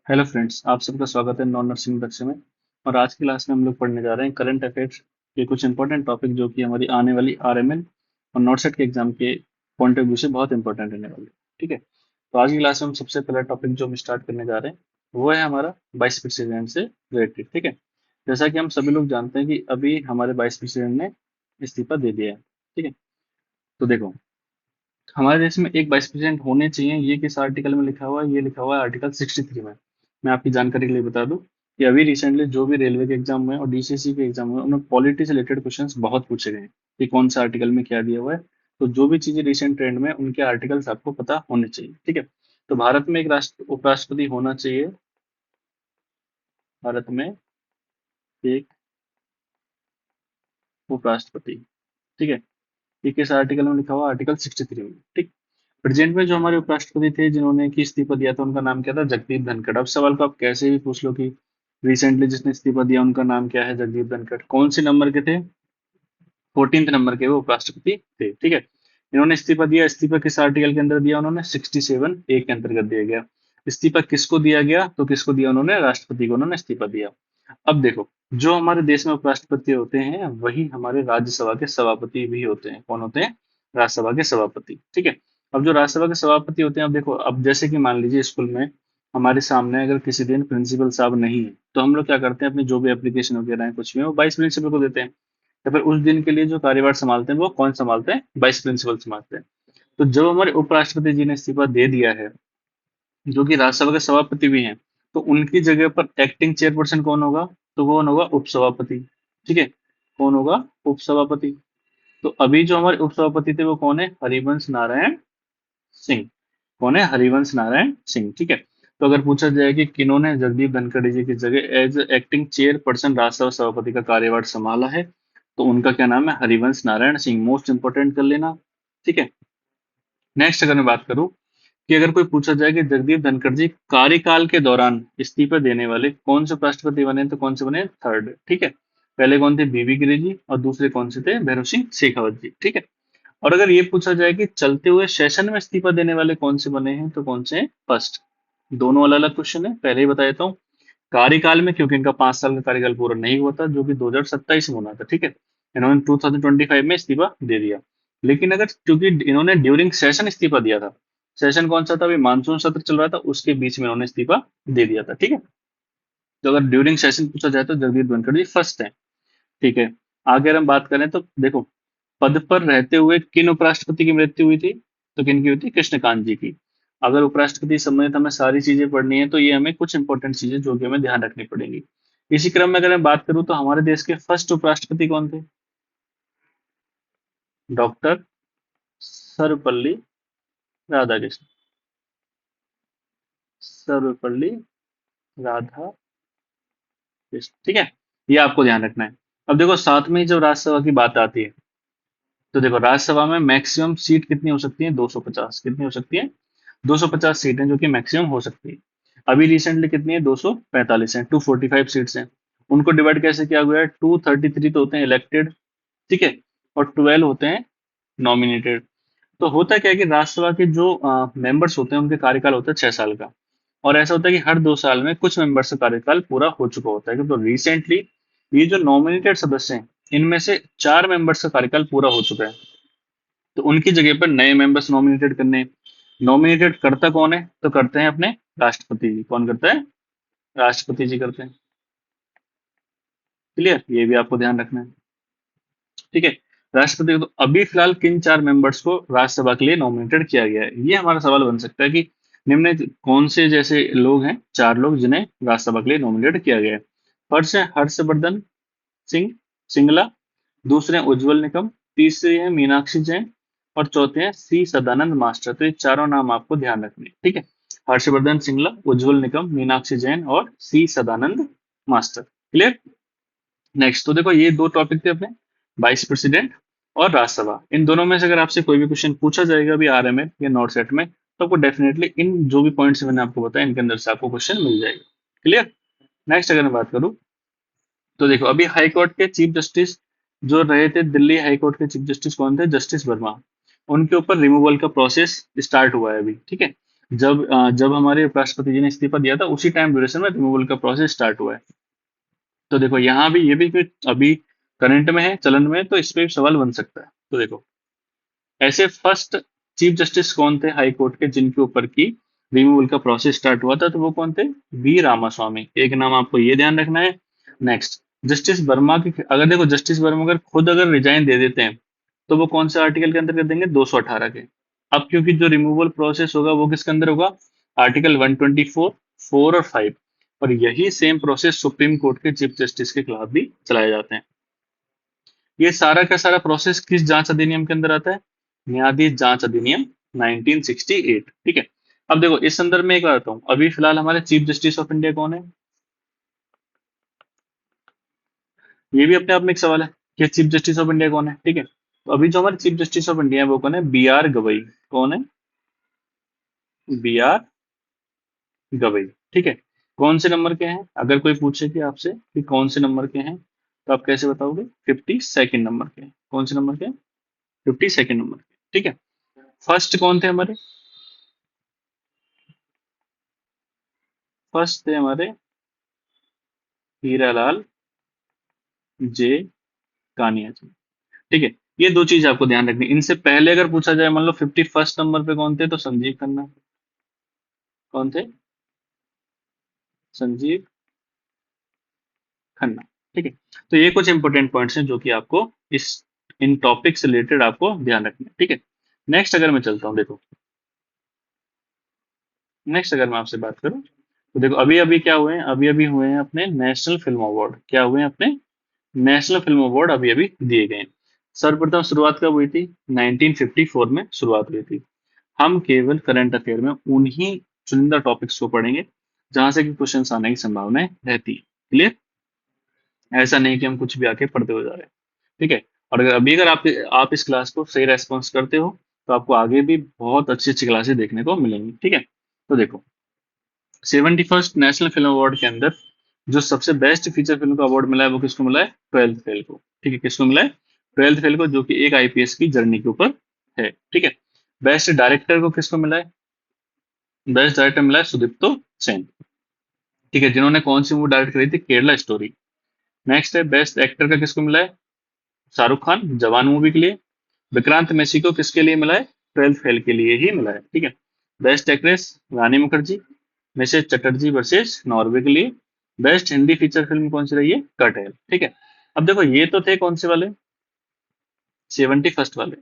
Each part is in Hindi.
हेलो फ्रेंड्स, आप सबका स्वागत है नॉन नर्सिंग कक्षा में। और आज की क्लास में हम लोग पढ़ने जा रहे हैं करंट अफेयर्स के कुछ इंपॉर्टेंट टॉपिक जो कि हमारी आने वाली आरएमएल और नॉटसेट के एग्जाम के पॉइंट ऑफ व्यू से बहुत इंपॉर्टेंट रहने वाले हैं। ठीक है, तो आज की क्लास में हम सबसे पहला टॉपिक जो हम स्टार्ट करने जा रहे हैं वो है हमारा वाइस प्रेसिडेंट से रिलेटेड। ठीक है, जैसा कि हम सभी लोग जानते हैं कि अभी हमारे वाइस प्रेसिडेंट ने इस्तीफा दे दिया है। ठीक है, तो देखो, हमारे देश में एक वाइस प्रेसिडेंट होने चाहिए, ये किस आर्टिकल में लिखा हुआ है? ये लिखा हुआ है आर्टिकल 63 में। मैं आपकी जानकारी के लिए बता दूं कि अभी रिसेंटली जो भी रेलवे के एग्जाम हुए और डीसीएससी के एग्जाम हुए उनमें पॉलिटी से रिलेटेड क्वेश्चंस बहुत पूछे गए हैं कि कौन सा आर्टिकल में क्या दिया हुआ है। तो जो भी चीजें रिसेंट ट्रेंड में उनके आर्टिकल्स आपको पता होने चाहिए। ठीक है, तो भारत में एक राष्ट्र उपराष्ट्रपति होना चाहिए। भारत में एक उपराष्ट्रपति। ठीक है, ये किस आर्टिकल में लिखा हुआ? आर्टिकल 63 में। ठीक, प्रेजेंट में जो हमारे उपराष्ट्रपति थे जिन्होंने की इस्तीफा दिया था उनका नाम क्या था? जगदीप धनखड़। अब सवाल को आप कैसे भी पूछ लो कि रिसेंटली जिसने इस्तीफा दिया उनका नाम क्या है? जगदीप धनखड़। कौन से नंबर के थे? 14th नंबर के वो उपराष्ट्रपति थे। ठीक है, इन्होंने इस्तीफा दिया। इस्तीफा किस आर्टिकल के अंदर दिया? उन्होंने 67A के अंतर्गत दिया गया। इस्तीफा किसको दिया गया? तो किसको दिया? उन्होंने राष्ट्रपति को उन्होंने इस्तीफा दिया। अब देखो, जो हमारे देश में उपराष्ट्रपति होते हैं वही हमारे राज्यसभा के सभापति भी होते हैं। कौन होते हैं? राज्यसभा के सभापति। ठीक है, अब जो राज्यसभा के सभापति होते हैं, अब देखो, अब जैसे कि मान लीजिए स्कूल में हमारे सामने अगर किसी दिन प्रिंसिपल साहब नहीं है तो हम लोग क्या करते हैं? अपनी जो भी एप्लीकेशन वगैरह है कुछ भी वो वाइस प्रिंसिपल को देते हैं। या फिर उस दिन के लिए जो कार्यभार संभालते हैं वो कौन संभालते हैं? वाइस प्रिंसिपल संभालते हैं। तो जब हमारे उपराष्ट्रपति जी ने इस्तीफा दे दिया है, जो कि राज्यसभा के सभापति भी हैं, तो उनकी जगह पर एक्टिंग चेयरपर्सन कौन होगा? तो कौन होगा? उपसभापति। ठीक है, कौन होगा? उपसभापति। तो अभी जो हमारे उपसभापति थे वो कौन है? हरिवंश नारायण सिंह। कौन है? हरिवंश नारायण सिंह। ठीक है, तो अगर पूछा जाए कि किन्होंने जगदीप धनखड़ जी की जगह एज एक्टिंग चेयरपर्सन राज्यसभा सभापति का कार्यभार संभाला है, तो उनका क्या नाम है? हरिवंश नारायण सिंह। मोस्ट इंपोर्टेंट कर लेना। ठीक है, नेक्स्ट अगर मैं बात करूं कि अगर कोई पूछा जाए कि जगदीप धनखड़ जी कार्यकाल के दौरान इस्तीफा देने वाले कौन से राष्ट्रपति बने, तो कौन से बने? थर्ड। ठीक है, पहले कौन थे? बीबी गिरी जी, और दूसरे कौन से थे? भैरव सिंह शेखावत जी। ठीक है, और अगर ये पूछा जाए कि चलते हुए सेशन में इस्तीफा देने वाले कौन से बने हैं, तो कौन से हैं? फर्स्ट। दोनों अलग अलग क्वेश्चन है, पहले ही बता देता हूँ। कार्यकाल में, क्योंकि इनका 5 साल का कार्यकाल पूरा नहीं हुआ था जो कि 2027 में होना था। ठीक है, इन्होंने 2025 में इस्तीफा दे दिया। लेकिन अगर क्योंकि इन्होंने ड्यूरिंग सेशन इस्तीफा दिया था, सेशन कौन सा था? अभी मानसून सत्र चल रहा था, उसके बीच में उन्होंने इस्तीफा दे दिया था। ठीक है, तो अगर ड्यूरिंग सेशन पूछा जाए तो जगदीप धनखड़ जी फर्स्ट है। ठीक है, आगे अगर हम बात करें तो देखो, पद पर रहते हुए किन उपराष्ट्रपति की मृत्यु हुई थी? तो किन की हुई थी? कृष्णकांत जी की। अगर उपराष्ट्रपति संबंधित हमें सारी चीजें पढ़नी है तो ये हमें कुछ इंपॉर्टेंट चीजें जो कि हमें ध्यान रखनी पड़ेंगी। इसी क्रम में अगर मैं बात करूं तो हमारे देश के फर्स्ट उपराष्ट्रपति कौन थे? डॉक्टर सर्वपल्ली राधाकृष्ण। सर्वपल्ली राधाकृष्ण। ठीक है, ये आपको ध्यान रखना है। अब देखो, साथ में ही जब राज्यसभा की बात आती है तो देखो, राज्यसभा में मैक्सिमम सीट कितनी हो सकती है? 250। कितनी हो सकती है? 250 सीटें जो कि मैक्सिमम हो सकती है। अभी रिसेंटली कितनी है? 245 है। 245 सीट्स हैं। उनको डिवाइड कैसे किया गया है? 233 तो होते हैं इलेक्टेड। ठीक है, और 12 होते हैं नॉमिनेटेड। तो होता क्या है कि राज्यसभा के जो मेंबर्स होते हैं उनके कार्यकाल होता है 6 साल का। और ऐसा होता है कि हर 2 साल में कुछ मेंबर्स का कार्यकाल पूरा हो चुका होता है। तो रिसेंटली ये जो नॉमिनेटेड सदस्य हैं इनमें से 4 मेंबर्स का कार्यकाल पूरा हो चुका है। तो उनकी जगह पर नए मेंबर्स नॉमिनेटेड करने हैं। नॉमिनेटेड करता कौन है? तो करते हैं अपने राष्ट्रपति जी। कौन करता है? राष्ट्रपति जी करते हैं। क्लियर, ये भी आपको ध्यान रखना है। ठीक है, राष्ट्रपति को तो अभी फिलहाल किन 4 मेंबर्स को राज्यसभा के लिए नॉमिनेटेड किया गया है? ये हमारा सवाल बन सकता है कि निम्न कौन से जैसे लोग हैं, 4 लोग जिन्हें राज्यसभा के लिए नॉमिनेटेड किया गया है। फर्स्ट है हर्षवर्धन सिंह सिंगला, दूसरे हैं उज्जवल निकम, तीसरे हैं मीनाक्षी जैन, और चौथे हैं सी सदानंद मास्टर। तो ये चारों नाम आपको ध्यान रखने हैं। ठीक है, हर्षवर्धन सिंगला, उज्जवल निकम, मीनाक्षी जैन और सी सदानंद मास्टर। क्लियर। नेक्स्ट, तो देखो, ये दो टॉपिक थे अपने, वाइस प्रेसिडेंट और राज्यसभा। इन दोनों में से अगर आपसे कोई भी क्वेश्चन पूछा जाएगा अभी आरएमए या नॉट सेट में, तो आपको डेफिनेटली इन जो भी पॉइंट्स मैंने आपको बताया इनके अंदर से आपको क्वेश्चन मिल जाएगा। क्लियर। नेक्स्ट अगर मैं बात करूं तो देखो, अभी हाई कोर्ट के चीफ जस्टिस जो रहे थे, दिल्ली हाई कोर्ट के चीफ जस्टिस कौन थे? जस्टिस वर्मा। उनके ऊपर रिमूवल का प्रोसेस स्टार्ट हुआ है अभी। ठीक है, जब हमारे उपराष्ट्रपति जी ने इस्तीफा दिया था उसी टाइम ड्यूरेशन में रिमूवल का प्रोसेस स्टार्ट हुआ है। तो देखो यहाँ भी ये भी कुछ अभी करंट में है, चलन में है, तो इस पे भी सवाल बन सकता है। तो देखो, ऐसे फर्स्ट चीफ जस्टिस कौन थे हाई कोर्ट के जिनके ऊपर की रिमूवल का प्रोसेस स्टार्ट हुआ था? तो वो कौन थे? वी रामास्वामी। एक नाम आपको ये ध्यान रखना है। नेक्स्ट, जस्टिस वर्मा की, अगर देखो जस्टिस वर्मा अगर खुद अगर रिजाइन दे देते हैं तो वो कौन से आर्टिकल के अंदर कर देंगे? 218 के। अब क्योंकि जो रिमूवल प्रोसेस होगा वो किसके अंदर होगा? आर्टिकल 124, 4 और 5। और यही सेम प्रोसेस सुप्रीम कोर्ट के चीफ जस्टिस के खिलाफ भी चलाए जाते हैं। ये सारा का सारा प्रोसेस किस जांच अधिनियम के अंदर आता है? न्यायाधीश जांच अधिनियम 1968। ठीक है। अब देखो इस संदर्भ में एक बात बताऊं, अभी फिलहाल हमारे चीफ जस्टिस ऑफ इंडिया कौन है? ये भी अपने आप में एक सवाल है कि चीफ जस्टिस ऑफ इंडिया कौन है। ठीक है, तो अभी जो हमारे चीफ जस्टिस ऑफ इंडिया है वो कौन है? B R Gavai. कौन है? B R Gavai. ठीक है। कौन से नंबर के हैं? अगर कोई पूछे कि आपसे कि कौन से नंबर के हैं तो आप कैसे बताओगे? 52nd नंबर के हैं। कौन से नंबर के हैं? 52nd नंबर के। ठीक है। फर्स्ट कौन थे हमारे? फर्स्ट थे हमारे हीरालाल जे कानिया जी। ठीक है। ये दो चीज आपको ध्यान रखनी। इनसे पहले अगर पूछा जाए, मान लो 51st नंबर पे कौन थे, तो संजीव खन्ना। कौन थे? संजीव खन्ना। ठीक है। तो ये कुछ इंपॉर्टेंट पॉइंट्स हैं जो कि आपको इस इन टॉपिक से रिलेटेड आपको ध्यान रखना है। ठीक है। नेक्स्ट अगर मैं चलता हूँ, देखो नेक्स्ट अगर मैं आपसे बात करूँ तो देखो अभी अभी क्या हुए हैं? अभी अभी हुए हैं अपने नेशनल फिल्म अवार्ड। क्या हुए हैं? अपने नेशनल फिल्म अवार्ड अभी अभी दिए गए हैं। सर्वप्रथम शुरुआत कब हुई थी? 1954 में शुरुआत हुई थी। हम केवल करंट अफेयर में उन्हीं चुनिंदा टॉपिक्स को पढ़ेंगे जहां से कि क्वेश्चन आने की संभावनाएं रहती है। क्लियर? ऐसा नहीं कि हम कुछ भी आके पढ़ते हो जा रहे हैं। ठीक है। और अगर अभी अगर आप इस क्लास को सही रेस्पॉन्स करते हो तो आपको आगे भी बहुत अच्छी अच्छी क्लासेस देखने को मिलेंगी। ठीक है। तो देखो, 71st नेशनल फिल्म अवार्ड के अंदर जो सबसे बेस्ट फीचर फिल्म का अवार्ड मिला है वो किसको मिला है? 12th फेल को। ठीक है। किसको मिला है? 12th फेल को, जो कि एक आईपीएस की जर्नी के ऊपर है। ठीक है। बेस्ट डायरेक्टर को किसको मिला है? बेस्ट डायरेक्टर मिला है सुदीप्तो सेन। ठीक है, जिन्होंने कौन सी मूवी डायरेक्ट करी थी? केरला स्टोरी। नेक्स्ट है बेस्ट एक्टर का किसको मिला है? शाहरुख खान, जवान मूवी के लिए। विक्रांत मैसी को किसके लिए मिला है? 12th फेल के लिए ही मिला है। ठीक है। Best actress Rani Mukherjee, Mrs Chatterjee versus Norway के लिए। बेस्ट हिंदी फीचर फिल्म कौन सी रही है? कटहल। ठीक है। अब देखो ये तो थे कौन से वाले? 71st वाले।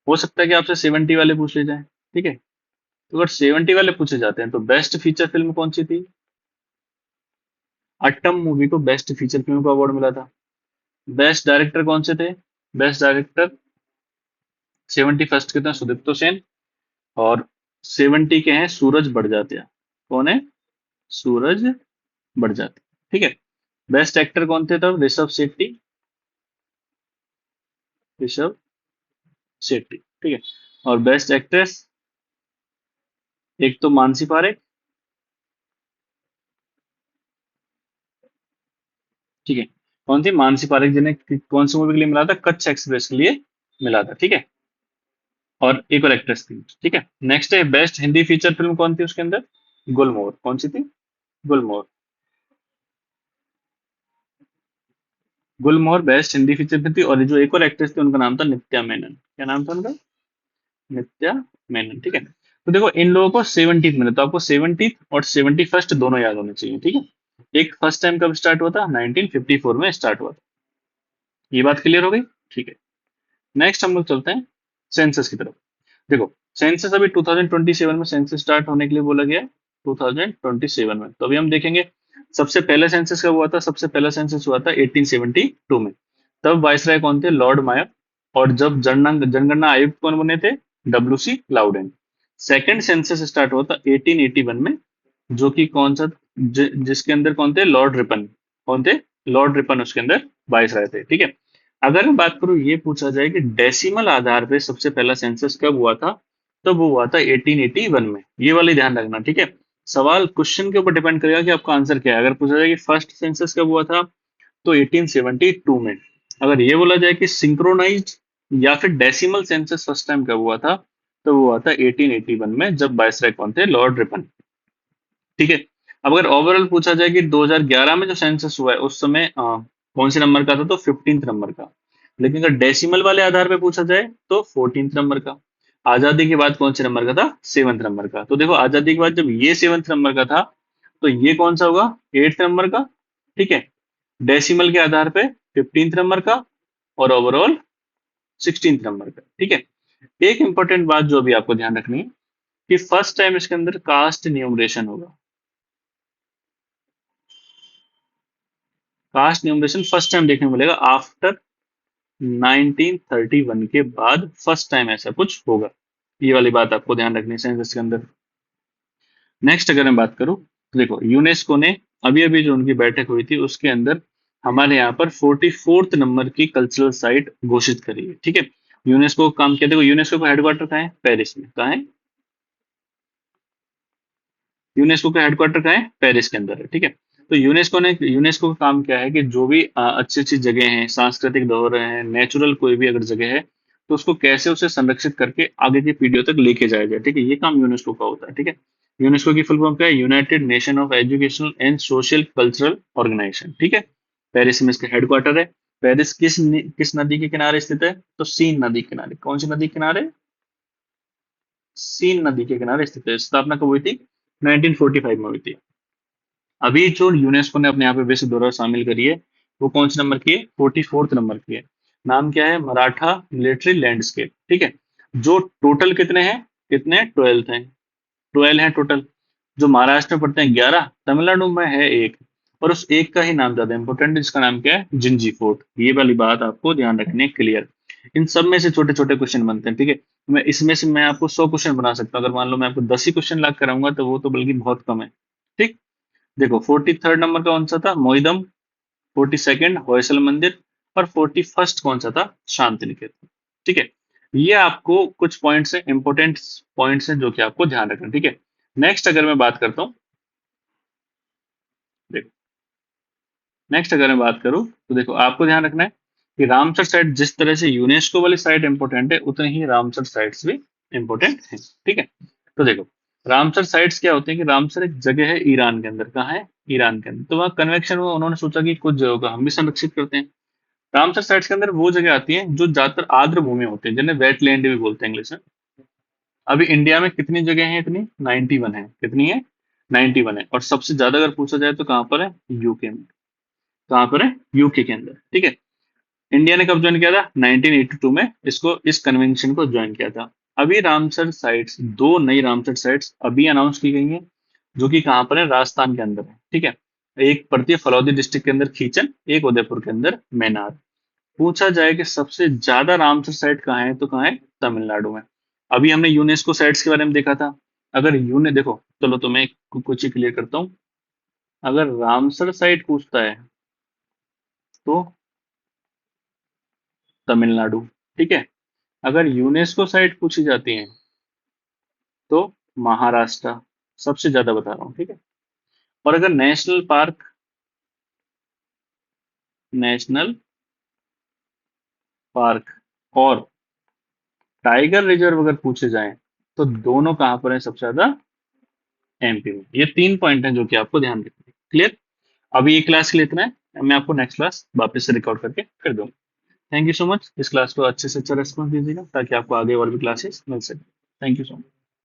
हो सकता है कि आपसे 70 वाले पूछ ले जाए। ठीक है। तो अगर 70 वाले पूछे जाते हैं तो बेस्ट फीचर फिल्म कौन सी थी? अट्टम मूवी को बेस्ट फीचर फिल्म का अवार्ड मिला था। बेस्ट डायरेक्टर कौन से थे? बेस्ट डायरेक्टर 71st के थे सुदीप्तो सेन। और 70 के हैं सूरज बड़जात्या। कौन है? सूरज बड़जात्या। ठीक है। बेस्ट एक्टर कौन थे तब? ऋषभ शेट्टी। ऋषभ शेट्टी। ठीक है। और बेस्ट एक्ट्रेस, एक तो मानसी पारेख। ठीक है। कौन थी? मानसी पारेख, जिन्हें कौन सी मूवी के लिए मिला था? कच्छ एक्सप्रेस के लिए मिला था। ठीक है। और एक और एक्ट्रेस थी। ठीक है। नेक्स्ट है बेस्ट हिंदी फीचर फिल्म कौन थी उसके अंदर? गुलमोहर। कौन सी थी? गुलमोहर। गुलमोहर बेस्ट हिंदी फीचर फिल्म थी। और जो एक और एक्ट्रेस थी उनका नाम था नित्या मेनन। क्या नाम था उनका? नित्या मेनन। ठीक है। तो देखो इन लोगों को 70th मिला, तो आपको 70th और 71st दोनों याद होने चाहिए। ठीक है। एक फर्स्ट टाइम कब स्टार्ट हुआ था? 1954 में स्टार्ट हुआ था। ये बात क्लियर हो गई? ठीक है। नेक्स्ट हम लोग चलते हैं सेंसस की तरफ। देखो, सेंसस अभी 2027 में सेंसस स्टार्ट होने के लिए बोला गया है। 2027 में, तो अभी हम देखेंगे सबसे पहला सेंसस कब हुआ था? सबसे पहला सेंसस हुआ था 1872 में। तब वायसराय कौन थे? लॉर्ड मायर। और जब जनगणना आयुक्त कौन बने थे? W C Plowden. Second census start हुआ था 1881 में, जो कि कौन सा जिसके अंदर कौन थे? Lord Ripon. कौन थे? लॉर्ड रिपन उसके अंदर वायसराय थे। ठीक है। अगर मैं बात करूं, ये पूछा जाए कि डेसिमल आधार पे सबसे पहला सेंसस कब हुआ था, तो वो हुआ था 1881 में। ये वाली ध्यान रखना। ठीक है। सवाल क्वेश्चन के ऊपर डिपेंड करेगा कि आपका आंसर क्या है। अगर पूछा जाए कि फर्स्ट सेंसस कब हुआ था, तो 1872 में। अगर ये बोला जाए कि सिंक्रोनाइज्ड या फिर डेसिमल सेंसस फर्स्ट टाइम कब हुआ था, तो वो आता है 1881 में, जब वायसराय कौन थे? Lord Ripon. ठीक है। अब अगर ओवरऑल पूछा जाए कि 2011 में जो सेंसस हुआ है उस समय कौन से नंबर का था, तो 15th नंबर का। लेकिन अगर डेसिमल वाले आधार पे पूछा जाए तो 14th नंबर का। आजादी के बाद कौन से नंबर का था? 7th नंबर का। तो देखो, आजादी के बाद जब ये 7th नंबर का था, तो ये कौन सा होगा? 8th नंबर का। ठीक है। डेसिमल के आधार पे 15th नंबर का, और ओवरऑल 16th नंबर का। ठीक है। एक इंपॉर्टेंट बात जो अभी आपको ध्यान रखनी है कि फर्स्ट टाइम इसके अंदर कास्ट न्यूमरेशन होगा। कास्ट न्यूमरेशन फर्स्ट टाइम देखने को मिलेगा आफ्टर 1931 के बाद, फर्स्ट टाइम ऐसा कुछ होगा। ये वाली बात आपको ध्यान रखनी है सेंसस के अंदर। नेक्स्ट अगर मैं बात करूं तो देखो, यूनेस्को ने अभी अभी जो उनकी बैठक हुई थी उसके अंदर हमारे यहाँ पर 44th नंबर की कल्चरल साइट घोषित करी है। ठीक है। यूनेस्को का काम क्या? देखो, यूनेस्को का हेडक्वार्टर कहाँ है? पेरिस में। कहाँ है? यूनेस्को का हेडक्वार्टर कहाँ है? पेरिस के अंदर है। ठीक है। तो यूनेस्को का काम क्या है कि जो भी अच्छी अच्छी जगह हैं, सांस्कृतिक धरोहर हैं, नेचुरल कोई भी अगर जगह है, तो उसको कैसे उसे संरक्षित करके आगे की पीढ़ियों तक लेके जाया जाए। ठीक है। ये काम यूनेस्को का होता है। ठीक है। यूनेस्को की फुल फॉर्म क्या है? United Nation of Educational and Social Cultural Organisation. ठीक है। पेरिस में इसका हेडक्वार्टर है। पेरिस किस नदी के किनारे स्थित है? तो सीन नदी के किनारे। कौन सी नदी के किनारे? सीन नदी के किनारे स्थित है। स्थापना कब हुई थी? 1945 में हुई थी। अभी जो यूनेस्को ने अपने यहाँ पे विश्व धरोहर शामिल करी है, वो कौन से नंबर की है? 44th नंबर की है। नाम क्या है? Maratha military landscape. ठीक है। जो टोटल कितने हैं? कितने? 12 हैं। 12 हैं टोटल। जो महाराष्ट्र में पड़ते हैं 11, तमिलनाडु में है एक, और उस एक का ही नाम ज्यादा इंपॉर्टेंट है, जिसका नाम क्या है? जिंजी फोर्ट। ये वाली बात आपको ध्यान रखनी है, क्लियर। इन सब में से छोटे छोटे क्वेश्चन बनते हैं। ठीक है। मैं इसमें से मैं आपको 100 क्वेश्चन बना सकता हूँ। अगर मान लो मैं आपको 10 ही क्वेश्चन लाख कराऊंगा तो वो तो बल्कि बहुत कम है। ठीक। देखो, 43rd नंबर का कौन सा था? मोइदम। 42nd होयसल मंदिर। और 41st कौन सा था? शांति निकेतन। ठीक है। ये आपको कुछ पॉइंट्स है, इंपॉर्टेंट पॉइंट्स हैं जो कि आपको ध्यान रखना है। ठीक है। नेक्स्ट अगर मैं बात करता हूँ, देखो, नेक्स्ट अगर मैं बात करूँ तो देखो, आपको ध्यान रखना है कि रामसर साइट जिस तरह से यूनेस्को वाली साइट इंपॉर्टेंट है, उतनी ही रामसर साइट्स भी इंपॉर्टेंट है। ठीक है। तो देखो, रामसर साइट्स क्या होते हैं कि रामसर एक जगह है ईरान के अंदर। कहाँ है? ईरान के अंदर। तो वहाँ कन्वेक्शन हुआ, उन्होंने सोचा कि कुछ जगहों का हम भी संरक्षित करते हैं। रामसर साइट्स के अंदर वो जगह आती है जो ज्यादातर आर्द्र भूमि होते हैं, जिन्हें वेटलैंड भी बोलते हैं इंग्लिश में। अभी इंडिया में कितनी जगह है? इतनी 91 है। कितनी है? 91 है। और सबसे ज्यादा अगर पूछा जाए तो कहाँ पर है? यूके में। कहाँ पर है? यूके के अंदर। ठीक है। इंडिया ने कब ज्वाइन किया था? 1982 में इसको, इस कन्वेंशन को ज्वाइन किया था। अभी रामसर साइट्स, दो नई रामसर साइट्स अभी अनाउंस की गई हैं, जो कि कहाँ पर है? राजस्थान के अंदर है। ठीक है। एक पड़ती है फलौदी डिस्ट्रिक्ट के अंदर खीचन, एक उदयपुर के अंदर मैनार। पूछा जाए कि सबसे ज्यादा रामसर साइट कहाँ है, तो कहाँ है? तमिलनाडु में। अभी हमने यूनेस्को साइट्स के बारे में देखा था। अगर यूने देखो, चलो तो मैं कुछ ही क्लियर करता हूँ। अगर रामसर साइट पूछता है तो तमिलनाडु। ठीक है। अगर यूनेस्को साइट पूछी जाती है तो महाराष्ट्र। सबसे ज्यादा बता रहा हूँ। ठीक है। और अगर नेशनल पार्क और टाइगर रिजर्व अगर पूछे जाएं, तो दोनों कहां पर है सबसे ज्यादा? एमपी में। ये तीन पॉइंट हैं जो कि आपको ध्यान रखना है। क्लियर? अभी ये क्लास के लिए इतना है। मैं आपको नेक्स्ट क्लास वापस से रिकॉर्ड करके कर दूंगा। Thank you so much. इस क्लास को अच्छे से अच्छा रेस्पॉन्स दीजिएगा ताकि आपको आगे और भी क्लासेस मिल सके। Thank you so much.